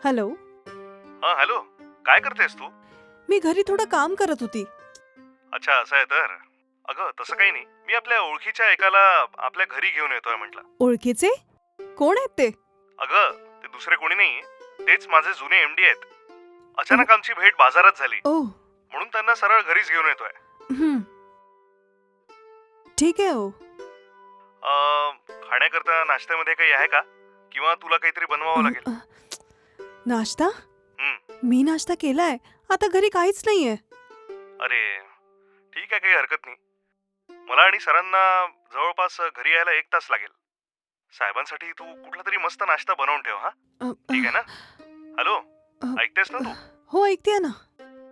Hello. हा hello, काय करतेस तू? मी घरी थोडं काम करत होती. अच्छा, असं आहे तर. अगं तसं काही नाही, मी आपल्या ओळखीच्या एकाला आपल्या घरी घेऊन येतोय म्हटलं. ओळखीचे कोण आहेत ते? अगं ते दुसरे कोणी नाही, तेच माझे जुने एमडी आहेत. अचानक आमची भेट बाजारात झाली, ओ. म्हणून त्यांना सरळ घरीच घेऊन येतोय. हं. ठीक आहे. ओ. खाण्याकरता नाश्त्यामध्ये काही आहे का, किंवा तुला काहीतरी बनवावं लागेल? नाश्ता? हं. मी नाश्ता केलाय. आता घरी काहीच नाहीये. अरे ठीक आहे, काही हरकत नाही. मला आणि सरांना जवळपास घरी यायला 1 तास लागेल. साहेबांसाठी तू कुठला तरी मस्त नाश्ता बनवून ठेव. हा ठीक आहे ना? हॅलो, ऐकतेस ना तू? हो, ऐकतेय ना.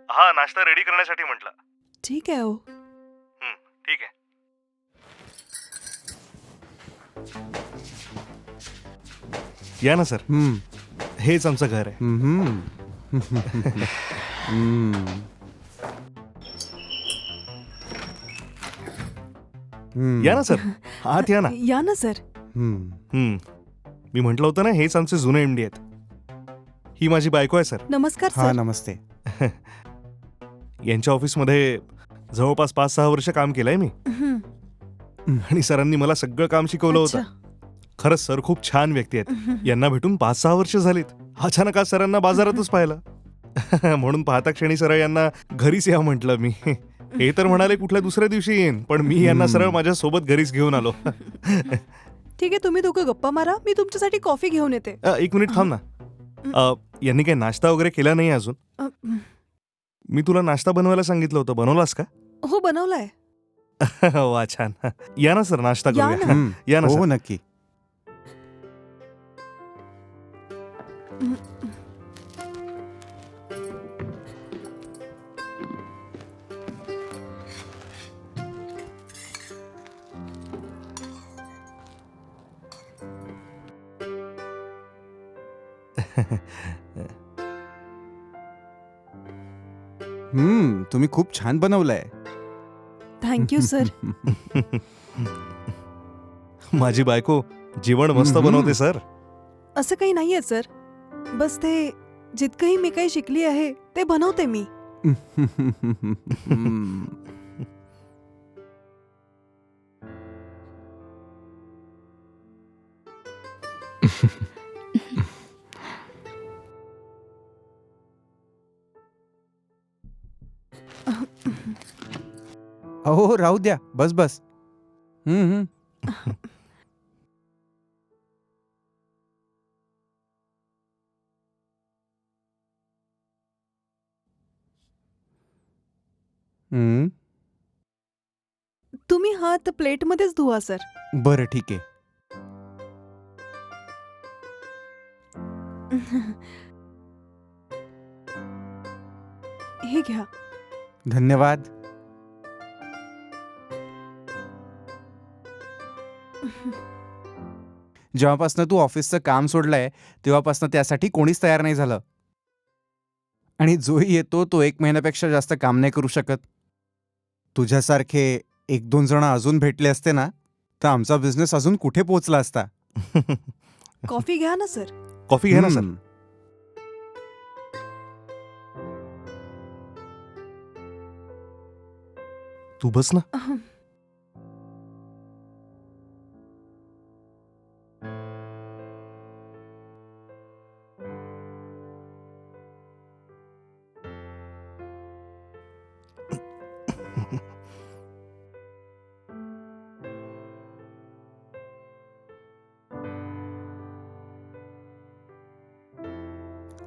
हा नाश्ता रेडी करण्यासाठी म्हटलं. ठीक आहे. ओ. ठीक आहे. या ना सर, हेच आमचं घर आहे. या ना सर, आत या ना. या ना सर. मी म्हटलं होतं ना, हेच आमचे जुने एमडी आहेत. ही माझी बायको आहे सर. नमस्कार हा सर. नमस्ते. यांच्या ऑफिसमध्ये जवळपास 5-6 वर्ष काम केलंय मी, हं. आणि सरांनी मला सगळं काम शिकवलं अच्छा. होतं. खरंच सर खूप छान व्यक्ती आहेत. यांना भेटून 5-6 वर्ष झालीत. अचानक आज सरांना बाजारातच पाहिलं. म्हणून पाहता क्षणी सरळ यांना घरीच या म्हटलं मी. हे तर म्हणाले कुठल्या दुसऱ्या दिवशी येईन, पण मी यांना सरळ माझ्या सोबत घरीच घेऊन आलो. ठीक आहे, तुम्ही दोघं गप्पा मारा. मी तुमच्यासाठी कॉफी घेऊन येते. 1 मिनिट थांब ना. यांनी काही नाश्ता वगैरे केला नाही अजून? मी तुला नाश्ता बनवायला सांगितलं होतं, बनवलास का? हो, बनवलाय. वा छान. या ना सर, नाश्ता या करूया. ना. या ना हो सर. नक्की. तुम्ही खूप छान बनवलंय. Thank you sir. माझी बायको जेवण मस्त बनवते सर. असं काही नाहीये सर. बस ते जितकंही मी काही शिकली आहे ते बनवते मी. हो राहू द्या, बस बस. तुम्ही हात प्लेटमध्येच धुवा सर. बरं ठीक आहे. हे घ्या. धन्यवाद. जेव्हापासनं तू ऑफिसचं काम सोडलंय तेव्हापासनं त्यासाठी कोणीच तयार नाही झालं. आणि जोही येतो तो 1 महिन्यापेक्षा जास्त काम नाही करू शकत. तुझ्यासारखे 1-2 जण अजून भेटले असते ना, तर आमचा बिझनेस अजून कुठे पोहोचला असता. कॉफी घ्या ना सर. कॉफी घ्या ना सर. तू बस ना.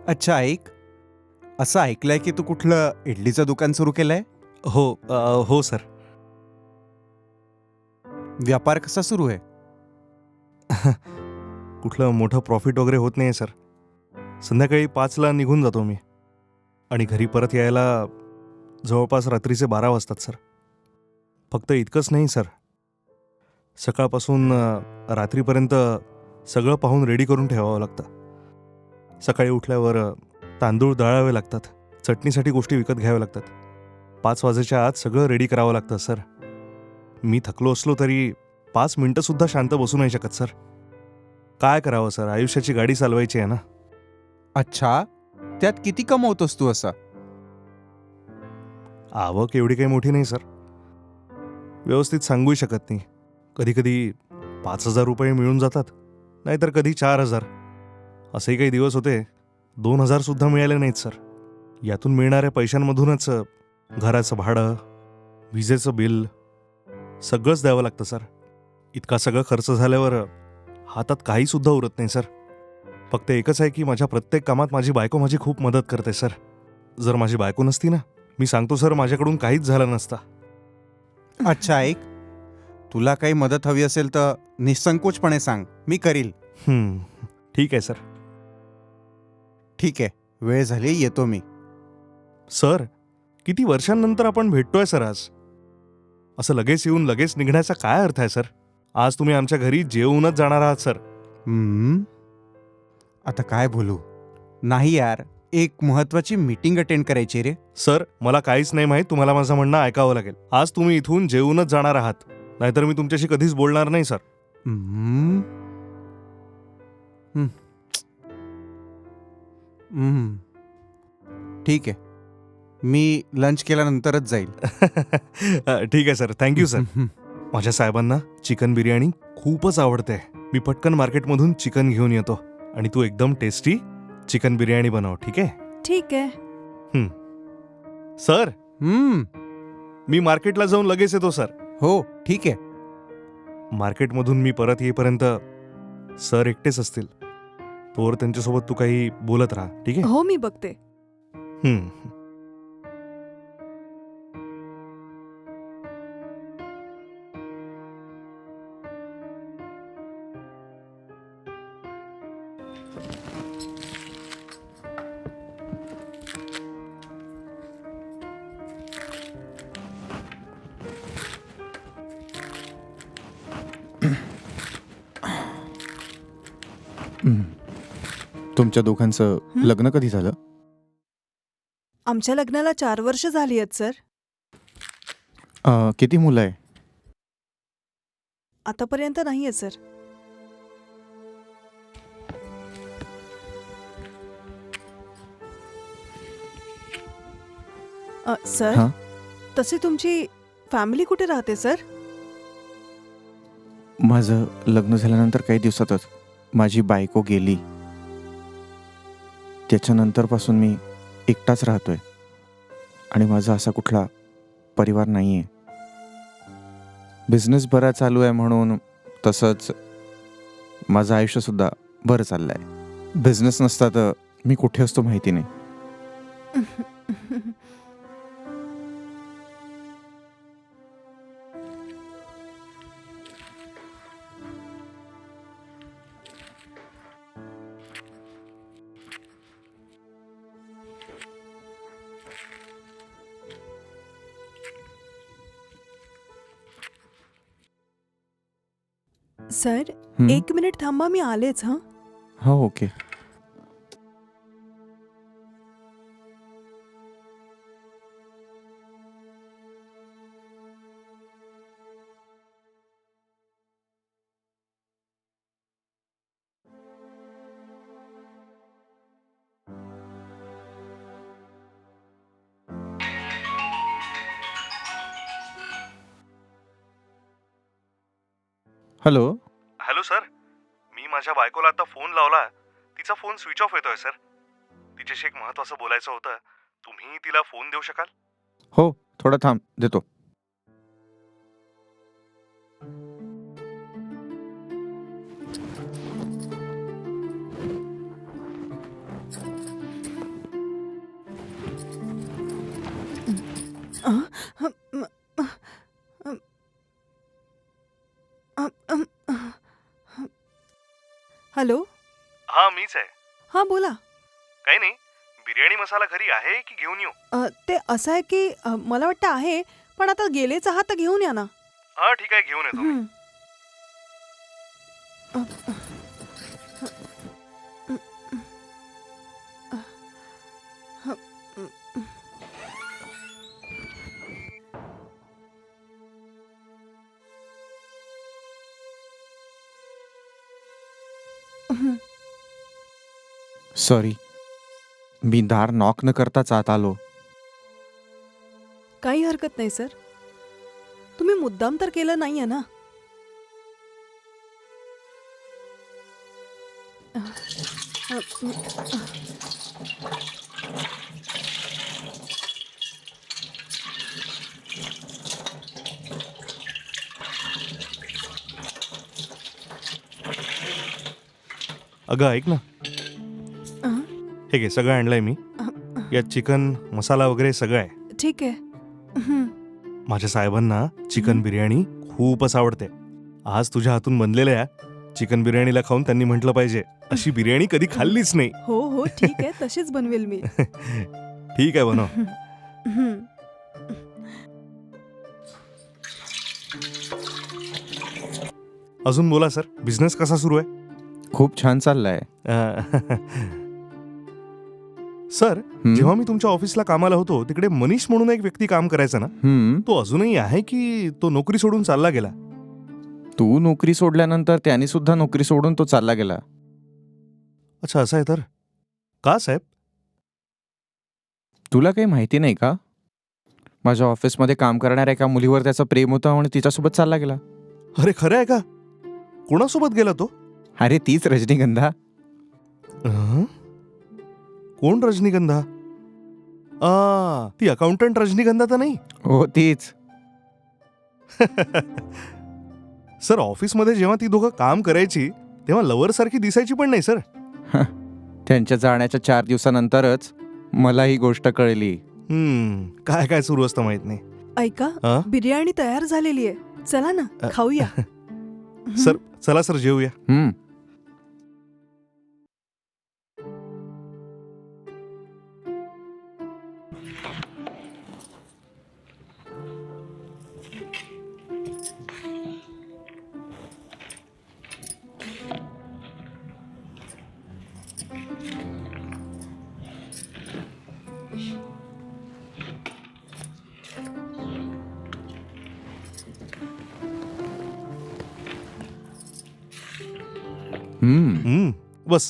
अच्छा ऐक, असं ऐकलंय की तू कुठलं इडलीचं दुकान सुरू केलंय? हो सर. व्यापार कसा सुरू आहे? कुठलं मोठं प्रॉफिट वगैरे होत नाही सर. संध्याकाळी 5ला निघून जातो मी आणि घरी परत यायला जवळपास रात्रीचे 12 वाजतात सर. फक्त इतकंच नाही सर, सकाळपासून रात्रीपर्यंत सगळं पाहून रेडी करून ठेवावं लागतं. सकाळी उठल्यावर तांदूळ दळावे लागतात, चटणीसाठी गोष्टी विकत घ्याव्या लागतात. 5 वाजेच्या आत सगळं रेडी करावं लागतं सर. मी थकलो असलो तरी 5 मिनिटंसुद्धा शांत बसू नाही शकत सर. काय करावं सर, आयुष्याची गाडी चालवायची आहे ना. अच्छा, त्यात किती कमवतोस तू असा? आवक एवढी काही मोठी नाही सर, व्यवस्थित सांगूही शकत नाही. कधी कधी 5,000 रुपये मिळून जातात, नाहीतर कधी 4,000. असेही काही दिवस होते 2,000 सुद्धा मिळाले नाहीत सर. यातून मिळणाऱ्या पैशांमधूनच घराचं भाडं, विजेचं बिल सगळंच द्यावं लागतं सर. इतका सगळं खर्च झाल्यावर हातात काही सुद्धा उरत नाही सर. फक्त एकच आहे की माझ्या प्रत्येक कामात माझी बायको माझी खूप मदत करते सर. जर माझी बायको नसती ना, मी सांगतो सर, माझ्याकडून काहीच झालं नसतं. अच्छा, ऐक, तुला काही मदत हवी असेल तर निसंकोचपणे सांग, मी करील. ठीक आहे सर. ठीक आहे, वेळ झाली, येतो मी. सर, किती वर्षांनंतर आपण भेटतोय सर आज. असं लगेच येऊन लगेच निघण्याचा काय अर्थ आहे सर? आज तुम्ही आमच्या घरी जेवूनच जाणार आहात सर. आता काय बोलू? नाही यार, एक महत्वाची मीटिंग अटेंड करायची रे. सर, मला काहीच नाही माहीत, तुम्हाला माझं म्हणणं ऐकावं लागेल. आज तुम्ही इथून जेवूनच जाणार आहात, नाहीतर मी तुमच्याशी कधीच बोलणार नाही सर. ठीक आहे, मी लंच केल्यानंतरच जाईल. ठीक आहे सर, थँक्यू सर. माझ्या साहेबांना चिकन बिर्याणी खूपच आवडते. मी पटकन मार्केटमधून चिकन घेऊन येतो आणि तू एकदम टेस्टी चिकन बिर्याणी बनव, ठीक आहे? ठीक आहे. सर, मी मार्केटला जाऊन लगेच येतो सर. हो, ठीक आहे. मार्केटमधून मी परत येईपर्यंत सर एकटेच असतील. तोवर त्यांच्यासोबत तू काही बोलत राहा, ठीक आहे? हो, मी बघते. तुमच्या दोघांचं लग्न कधी झालं? आमच्या लग्नाला 4 वर्ष झाली आहेत सर. किती मुलं आहे? आतापर्यंत नाहीये सर. सर, हां? तशी तुमची फॅमिली कुठे राहते सर? माझं लग्न झाल्यानंतर काही दिवसातच माझी बायको गेली. त्याच्यानंतरपासून मी एकटाच राहतोय आणि माझा असा कुठला परिवार नाही आहे. बिझनेस बरा चालू आहे म्हणून, तसंच माझं आयुष्यसुद्धा बरं चाललं आहे. बिझनेस नसता तर मी कुठे असतो माहिती नाही. सर, 1 मिनिट थांबा, मी आलेच. हो, ओके. हॅलो. हॅलो सर, मी माझ्या बायकोला आता फोन लावला, तिचा फोन स्विच ऑफ येतोय सर. तिच्याशी एक महत्वाचं बोलायचं होतं. तुम्ही तिला फोन देऊ शकाल? हो, थोडा थांब, देतो. हॅलो. हा मीच आहे. हां बोला. काही नाही, बिर्याणी मसाला घरी आहे की घेऊन येऊ? ते असं आहे की मला वाटतं आहे, पण आता गेलेच आहात तर घेऊन या ना. हा ठीक आहे, घेऊन येतो मी. हं. अ, सॉरी, मी दार नॉक न करताच आत आलो. काही हरकत नाही सर. तुम्ही मुद्दाम तर केलं नाहीये ना? अगं ऐक ना, अं, हे घे सगळं आणलंय मी. यात चिकन मसाला वगैरे सगळं आहे. ठीक आहे. हं. माझ्या साहेबांना चिकन बिर्याणी खूपच आवडते. आज तुझ्या हातून बनलेल्या चिकन बिर्याणीला खाऊन त्यांनी म्हटलं पाहिजे, अशी बिर्याणी कधी खाल्लीच नाही. हो हो ठीक आहे, तशीच बनवेल मी. ठीक आहे, बनव. हं. अजून बोला सर, बिझनेस कसा सुरू आहे? खूप छान चाललंय. सर, हं? जेव्हा मी तुमच्या ऑफिसला कामाला होतो तिकडे मनीष म्हणून एक व्यक्ती काम करायचा ना, हं. तो अजूनही आहे की तो नोकरी सोडून चालला गेला? तू नोकरी सोडल्यानंतर त्याने सुद्धा नोकरी सोडून तो चालला गेला. अच्छा, असं आहे तर. का साहेब? तुला काही माहिती नाही का? माझ्या ऑफिसमध्ये काम करणाऱ्या एका मुलीवर त्याचं प्रेम होतं आणि तिच्यासोबत चालला गेला. अरे खरं आहे का? कोणासोबत गेला तो? अरे तीच रजनीगंधा. अं? कोण रजनीगंधा? ती अकाउंटंट रजनीगंधा तर नाही? हो तीच. सर, ऑफिसमध्ये जेव्हा ती दोघं काम करायची तेव्हा लवर सारखी दिसायची पण नाही सर. त्यांच्या जाण्याच्या 4 दिवसानंतरच मला ही गोष्ट कळली. काय काय सुरू असतं माहित नाही. ऐका, अं? बिर्याणी तयार झालेली आहे. चला ना, खाऊया. सर, चला सर, जेवूया. हं. हं. बस.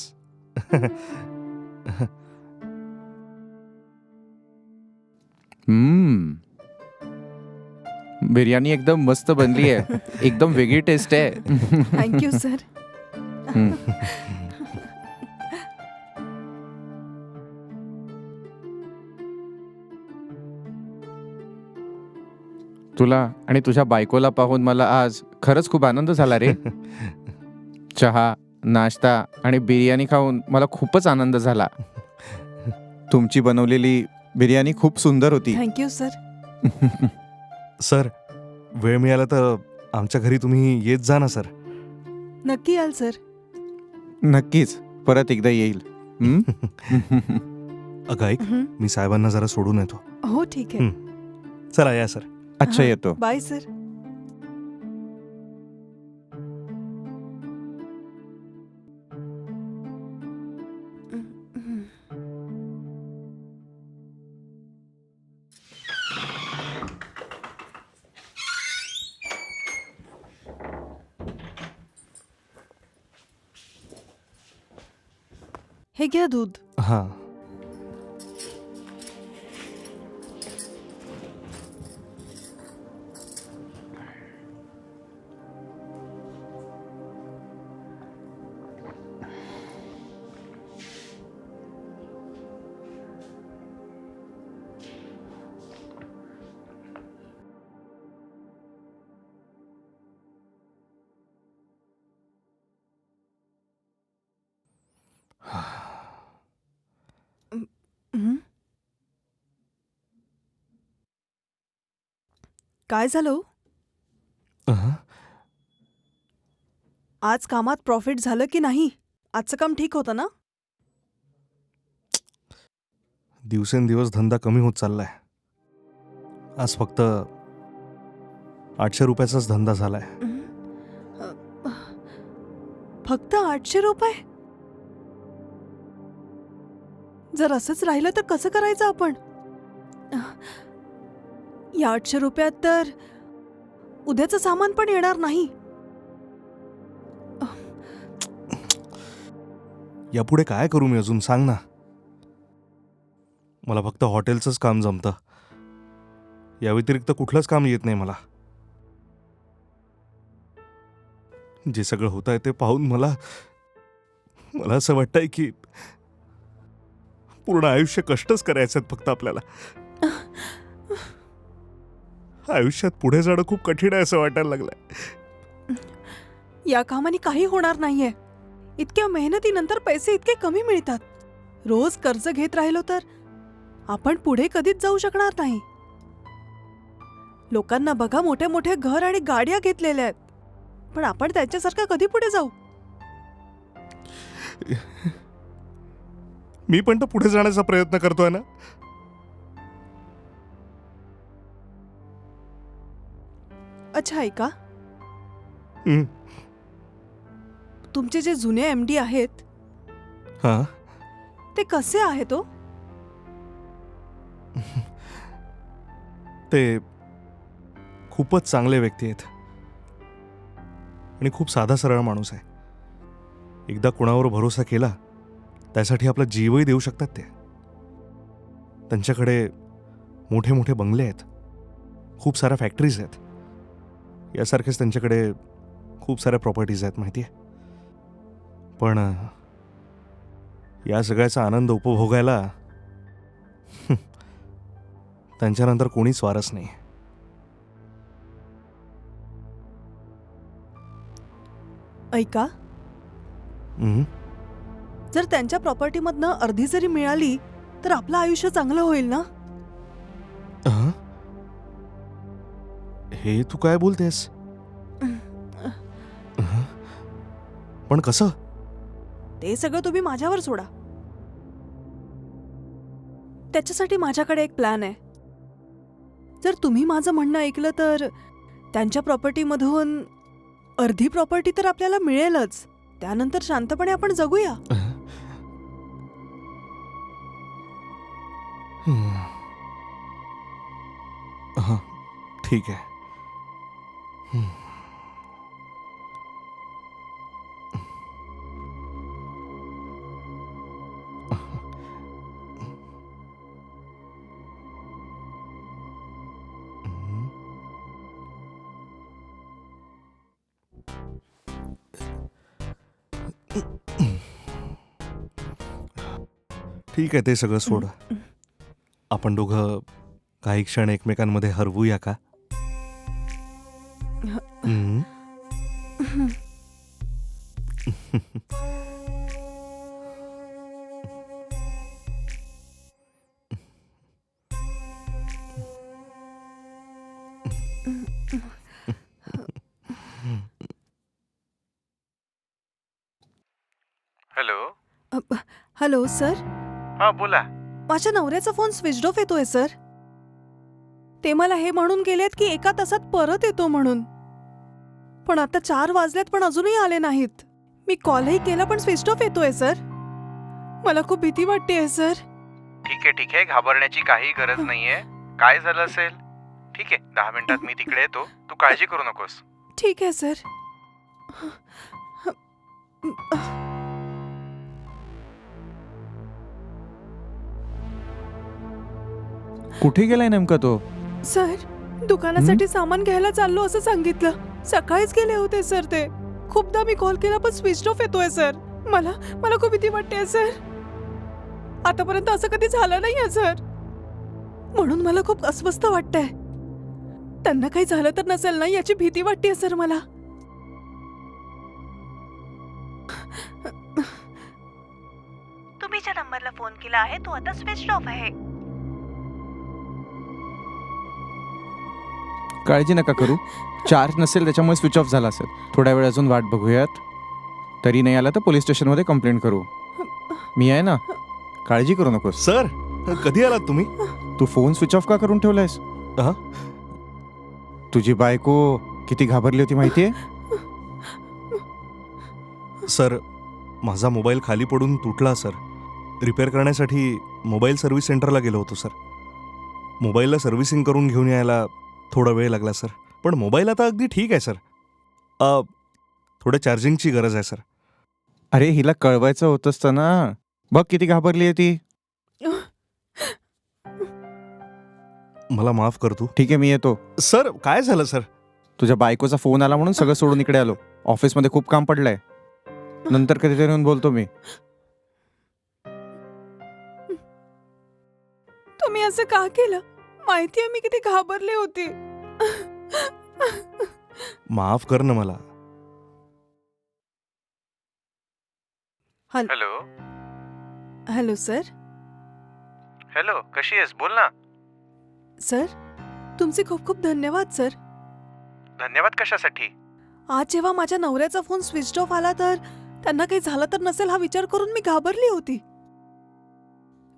हं. बिर्याणी एकदम मस्त बनली आहे. एकदम वेगळी टेस्ट आहे. Thank you sir. हं. तुला आणि तुझ्या बायकोला पाहून मला आज खरंच खूप आनंद झाला रे. चहा, नाश्ता आणि बिर्याणी खाऊन मला खूपच आनंद झाला. तुमची बनवलेली बिर्याणी खूप सुंदर होती. Thank you sir. सर, वेळ मिळाला तर आमच्या घरी तुम्ही येत जा ना सर. नक्की याल सर. नक्कीच परत एकदा येईल. हं? अगं ऐक, हं. मी साहेबांना जरा सोडून येतो. हो ठीक आहे. चला या सर. अच्छा येतो. Bye sir. हे घ्या दूध. हा. हं? काय झालं हो? अहं. आज कामात प्रॉफिट झालं की नाही? आजचं काम ठीक होतं ना? दिवसेंदिवस धंदा कमी होत चाललाय. आज फक्त 800 रुपयाचाच धंदा झालाय. फक्त 800 रुपये? जर असंच राहिलं तर कसं करायचं आपण? या 800 रुपयात तर उद्याचं सामान पण येणार नाही. यापुढे काय करू मी अजून, सांग ना. मला फक्त हॉटेलचंच काम जमतं. या व्यतिरिक्त कुठलंच काम येत नाही मला. जे सगळं होत आहे ते पाहून मला असं वाटतंय की पूर्ण आयुष्य कष्टच करायचे आहेत फक्त आपल्याला. आयुष्यात पुढे जाणं खूप कठीण आहे असं वाटायला लागलंय. या कामाने काही होणार नाहीये. इतक्या मेहनतीनंतर पैसे इतके कमी मिळतात. रोज कर्ज घेत राहिलो तर आपण पुढे कधीच जाऊ शकणार नाही. लोकांना बघा, मोठे मोठे घर आणि गाड्या घेतलेल्या आहेत, पण आपण त्यांच्यासारखं कधी पुढे जाऊ? मी पण तर पुढे जाण्याचा प्रयत्न करतोय ना. अच्छा, ऐका, हं. तुमचे जे जुने एमडी आहेत हा, ते कसे आहेत हो? ते खूपच चांगले व्यक्ती आहेत आणि खूप साधा सरळ माणूस आहे. एकदा कोणावर भरोसा केला त्यासाठी आपला जीवही देऊ शकतात ते. त्यांच्याकडे मोठे मोठे बंगले आहेत, खूप साऱ्या फॅक्टरीज आहेत. यासारखेच त्यांच्याकडे खूप साऱ्या प्रॉपर्टीज आहेत, माहिती आहे. पण या सगळ्याचा आनंद उपभोगायला त्यांच्यानंतर कोणीच स्वारस नाही. ऐका, हं? जर त्यांच्या प्रॉपर्टीमधनं अर्धी जरी मिळाली तर आपलं आयुष्य चांगलं होईल ना? अहं? हे तू काय बोलतेस? अहं? पण कसं? ते सगळं तुम्ही माझ्यावर सोडा. त्याच्यासाठी माझ्याकडे एक प्लॅन आहे. जर तुम्ही माझं म्हणणं ऐकलं तर त्यांच्या प्रॉपर्टीमधून अर्धी प्रॉपर्टी तर आपल्याला मिळेलच. त्यानंतर शांतपणे आपण जगूया. हां, ठीक आहे. ठीक आहे, ते सगळं सोड. आपण दोघं काही क्षण एकमेकांमध्ये हरवूया का? हं? हॅलो. हॅलो सर, हा, बोला. माझ्या नवऱ्याचा फोन स्विच ऑफ येतोय सर. ते मला हे म्हणून गेलेत की 1 तासात परत येतो म्हणून. पण आता 4 वाजलेत पण अजूनही आले नाहीत. मी कॉलही केला पण स्विच ऑफ येतोय सर. मला खूप भीती वाटतेय सर. ठीक आहे, घाबरण्याची काही गरज नाहीये. काय झालं असेल? ठीक आहे, 10 मिनिटात मी तिकडे येतो. तू काळजी करू नकोस. ठीक आहे सर. कुठे गेलाय नेमका तो? सर, दुकानासाठी सामान घ्यायला चाललो असं सांगितलं. सकाळीच गेले होते सर ते. खूपदा मी कॉल केला पण स्विच ऑफ येतोय सर. मला खूप भीती वाटते सर. आतापर्यंत असं कधी झालं नाहीये सर. म्हणून मला खूप अस्वस्थ वाटतंय. त्यांना काही झालं तर नसेल ना याची भीती वाटते सर मला. तुम्ही ज्या नंबरला फोन केला आहे तो आता स्विच ऑफ आहे. काळजी नका करू. चार्ज नसेल त्याच्यामुळे स्विच ऑफ झाला असेल. थोड्या वेळ अजून वाट बघूयात. तरी नाही आला तर पोलीस स्टेशनमध्ये कंप्लेंट करू. मी आहे ना, काळजी करू नकोस. सर कधी आलात तुम्ही? तू फोन स्विच ऑफ का करून ठेवलायस? हा? तुझी बायको किती घाबरली होती माहितीये? सर माझा मोबाईल खाली पडून तुटला सर. रिपेअर करण्यासाठी मोबाईल सर्व्हिस सेंटरला गेलो होतो सर. मोबाईलला सर्व्हिसिंग करून घेऊन यायला थोडा वेळ लागला सर. पण मोबाईल आता अगदी ठीक आहे सर. थोडं चार्जिंगची गरज आहे सर. अरे हिला कळवायचं होतंच तर ना. बघ किती घाबरली आहे ती. मला माफ कर तू. ठीक आहे, मी येतो. सर काय झालं सर? तुझ्या बायकोचा फोन आला म्हणून सगळं सोडून इकडे आलो. ऑफिसमध्ये खूप काम पडलंय. नंतर कधीतरी येऊन बोलतो मी. तुम्ही असं का केलं? माहितीये मी किती घाबरली होती. माफ कर ना मला. हॅलो. Hello sir. हॅलो, कशी आहेस? बोल ना. सर तुमचे खूप खूप धन्यवाद सर. धन्यवाद कशासाठी? आज जेव्हा माझ्या नवऱ्याचा फोन स्विच ऑफ आला तर त्यांना काही झालं तर नसेल हा विचार करून मी घाबरली होती.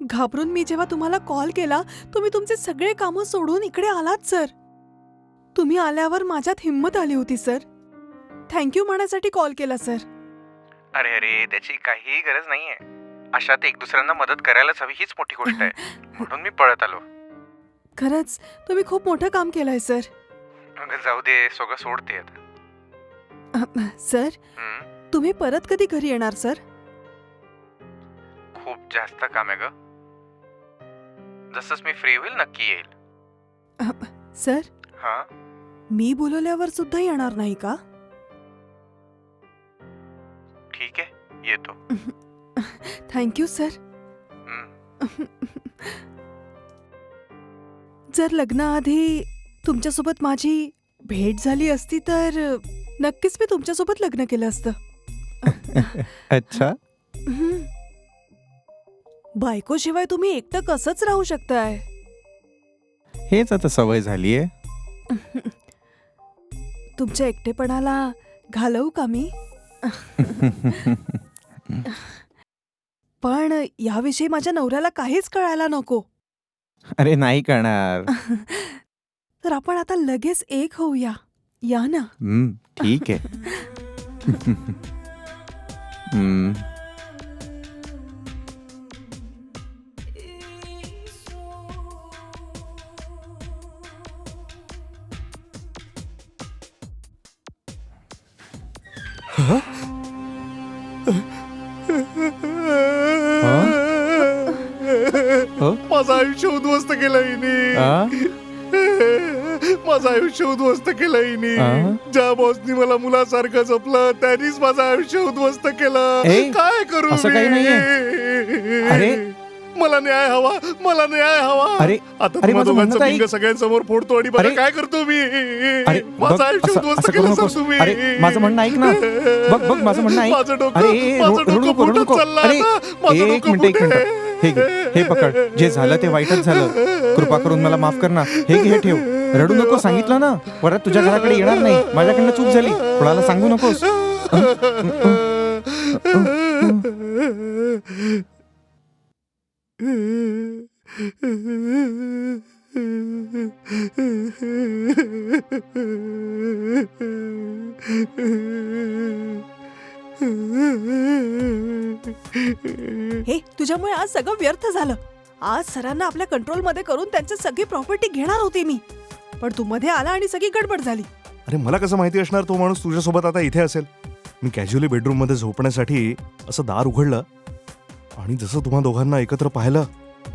घाबरून मी जेव्हा तुम्हाला कॉल केला तुम्ही तुमचे सगळे कामं सोडून इकडे आलात सर. तुम्ही आल्यावर माझ्यात हिंमत आली होती सर. थँक्यू म्हणण्यासाठी कॉल केला सर. अरे अरे, त्याची काहीही गरज नाहीये. अशात एक दुसऱ्यांना मदत करायलाच हवी, हीच मोठी गोष्ट आहे. म्हणून मी पळत आलो. खरंच तुम्ही खूप मोठं काम केलंय सर. अगं जाऊ दे, सगळं सोडते आता. सर तुम्ही परत कधी घरी येणार सर? खूप जास्त काम आहे ग. जसंच मी फ्री होईल नक्की येईल. सर हा, मी बोलवल्यावर सुद्धा येणार नाही का? ठीक आहे, येतो. Thank you sir. हम्म. जर लग्नाआधी तुमच्यासोबत माझी भेट झाली असती तर नक्कीच मी तुमच्यासोबत लग्न केलं असतं. अच्छा. बायकोशिवाय तुम्ही एकटं कसंच राहू शकताय? हेच आता सवय झालीये. तुमच्या एकटेपणाला घालवू का मी? पण याविषयी माझ्या नवऱ्याला काहीच कळायला नको. अरे नाही करणार. तर आपण आता लगेच एक होऊया. या ना. ठीक आहे. हम्म. माझं आयुष्य उद्ध्वस्त केलं हिने. माझं आयुष्य उद्ध्वस्त केलं हिने. ज्या बॉसनी मला मुलासारखं जपलं त्यांनीच माझं आयुष्य उद्ध्वस्त केलं. काय करू? असं काही नाहीये. अरे मला न्याय हवा, मला न्याय हवा. अरे आता तुम्हा दोघांचं पिंग सगळ्यांसमोर फोडतो आणि बघा काय करतो मी. माझं आयुष्य उद्ध्वस्त केलं सर तुम्ही. अरे माझं म्हणणं ऐक ना. बघ बघ माझं म्हणणं ऐक. माझं डोकं रडू नको. अरे एक मिनिट. हे पकड. जे झालं ते वाईटच झालं. कृपा करून मला माफ कर ना. हे ठेव. रडू नको, सांगितलं ना. परत तुझ्या घराकडे येणार नाही. माझ्याकडनं चूक झाली, कोणाला सांगू नकोस. हे तुझ्यामुळे आज सगळं व्यर्थ झालं. आज सरांना आपल्या कंट्रोलमध्ये करून त्यांची सगळी प्रॉपर्टी घेणार होती मी, पण तू मध्ये आला आणि सगळी गडबड झाली. अरे मला कसं माहिती असणार तो माणूस तुझ्यासोबत आता इथे असेल. मी कॅज्युअली बेडरूम मध्ये झोपण्यासाठी असं दार उघडलं आणि जसं तुम्हा दोघांना एकत्र पाहिलं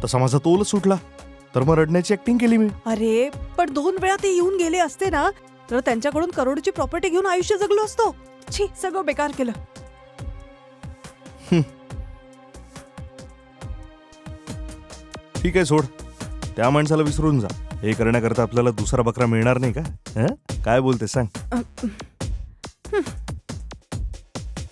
तसा माझा तोलच सुटला. तर मग रडण्याची ऍक्टिंग केली मी. अरे पण 2 वेळा ते येऊन गेले असते ना तर त्यांच्याकडून करोडची प्रॉपर्टी घेऊन आयुष्य जगलो असतो. छी, सगळं बेकार केलं. ठीक आहे सोड, त्या माणसाला विसरून जा. हे करण्याकरता आपल्याला दुसरा बकरा मिळणार नाही का? काय बोलते सांग.